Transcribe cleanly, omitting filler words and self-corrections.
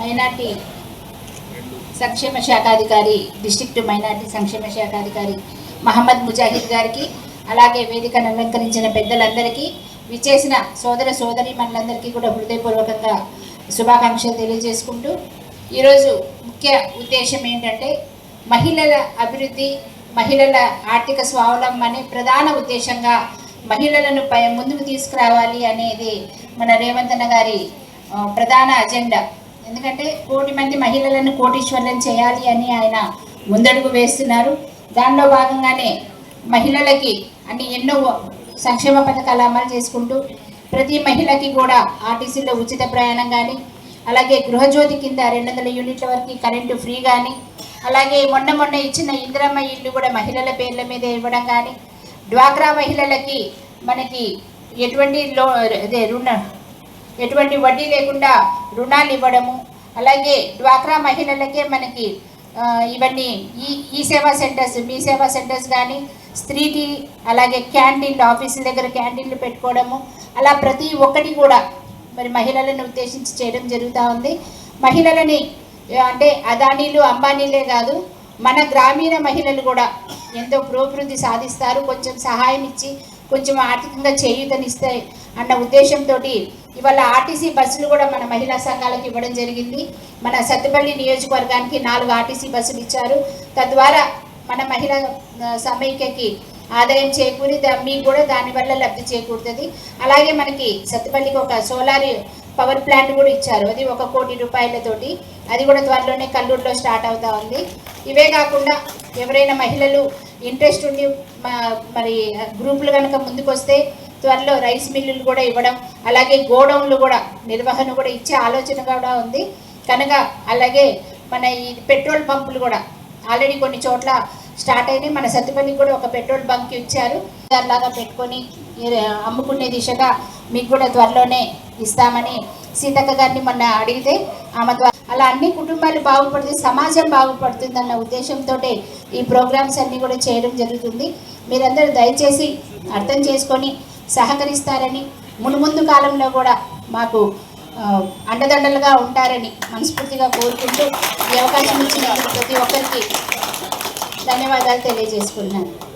Minority సంక్షేమ శాఖాధికారి district minority సంక్షేమ శాఖాధికారి మహమ్మద్ ముజాహిద్ గారికి, అలాగే వేదికను అలంకరించిన పెద్దలందరికీ, విచ్చేసిన సోదర సోదరి మనందరికీ కూడా హృదయపూర్వకంగా శుభాకాంక్షలు తెలియజేసుకుంటూ, ఈరోజు ముఖ్య ఉద్దేశం ఏంటంటే మహిళల అభివృద్ధి, మహిళల ఆర్థిక స్వావలంబన అనే ప్రధాన ఉద్దేశంగా మహిళలను ముందుకు తీసుకురావాలి అనేది మన రేవంత్ అన్న గారి ప్రధాన అజెండా. ఎందుకంటే 1 కోటి మంది మహిళలను కోటీశ్వర్లను చేయాలి అని ఆయన ముందడుగు వేస్తున్నారు. దానిలో భాగంగానే మహిళలకి ఎన్నో సంక్షేమ పథకాలు అమలు చేసుకుంటూ ప్రతి మహిళకి కూడా ఆర్టీసీలో ఉచిత ప్రయాణం కానీ, అలాగే గృహజ్యోతి కింద 200 యూనిట్ల వరకు కరెంటు ఫ్రీ కానీ, అలాగే మొన్న ఇచ్చిన ఇందిరమ్మ ఇల్లు కూడా మహిళల పేర్ల మీద ఇవ్వడం కానీ, డ్వాక్రా మహిళలకి మనకి ఎటువంటి వడ్డీ లేకుండా రుణాలు ఇవ్వడము, అలాగే డ్వాక్రా మహిళలకే మనకి ఇవన్నీ ఈ సేవా సెంటర్స్, మీ సేవా సెంటర్స్ కానీ, స్త్రీకి అలాగే క్యాంటీన్లు, ఆఫీసుల దగ్గర క్యాంటీన్లు పెట్టుకోవడము, అలా ప్రతి ఒక్కటి కూడా మరి మహిళలను ఉద్దేశించి చేయడం జరుగుతూ ఉంది. మహిళలని అంటే అదానీలు అంబానీలే కాదు, మన గ్రామీణ మహిళలు కూడా ఎంతో పురోభివృద్ధి సాధిస్తారు. కొంచెం సహాయం ఇచ్చి కొంచెం ఆర్థికంగా చేయూతనిస్తాయి అన్న ఉద్దేశంతో ఇవాళ ఆర్టీసీ బస్సులు కూడా మన మహిళా సంఘాలకు ఇవ్వడం జరిగింది. మన సత్తుపల్లి నియోజకవర్గానికి 4 ఆర్టీసీ బస్సులు ఇచ్చారు. తద్వారా మన మహిళా సమైక్యకి ఆదాయం చేకూరి మీకు కూడా దానివల్ల లబ్ధి చేకూరుతుంది. అలాగే మనకి సత్తుపల్లికి ఒక సోలార్ పవర్ ప్లాంట్ కూడా ఇచ్చారు. అది 1 కోటి రూపాయలతోటి, అది కూడా త్వరలోనే కల్లూరులో స్టార్ట్ అవుతూ ఉంది. ఇవే కాకుండా ఎవరైనా మహిళలు ఇంట్రెస్ట్ ఉండి మరి గ్రూపులు కనుక ముందుకొస్తే త్వరలో రైస్ మిల్లులు కూడా ఇవ్వడం, అలాగే గోడౌన్లు కూడా నిర్వహణ కూడా ఇచ్చే ఆలోచన కూడా ఉంది కనుక, అలాగే మన ఈ పెట్రోల్ పంపులు కూడా ఆల్రెడీ కొన్ని చోట్ల స్టార్ట్ అయినాయి. మన సత్తుపల్లికి కూడా ఒక పెట్రోల్ బంక్ ఇచ్చారు. అలాగా పెట్టుకొని అమ్ముకునే దిశగా మీకు కూడా త్వరలోనే ఇస్తామని సీతక్క గారిని మొన్న అడిగితే ఆమె ద్వారా అలా అన్ని కుటుంబాలు బాగుపడుతుంది, సమాజం బాగుపడుతుంది అన్న ఉద్దేశంతో ఈ ప్రోగ్రామ్స్ అన్నీ కూడా చేయడం జరుగుతుంది. మీరందరూ దయచేసి అర్థం చేసుకొని సహకరిస్తారని, మున్ముందు కాలంలో కూడా మాకు అండదండలుగా ఉంటారని మనస్ఫూర్తిగా కోరుకుంటూ ఈ అవకాశం ఇచ్చిన ప్రతి ఒక్కరికి ధన్యవాదాలు తెలియజేసుకున్నాను.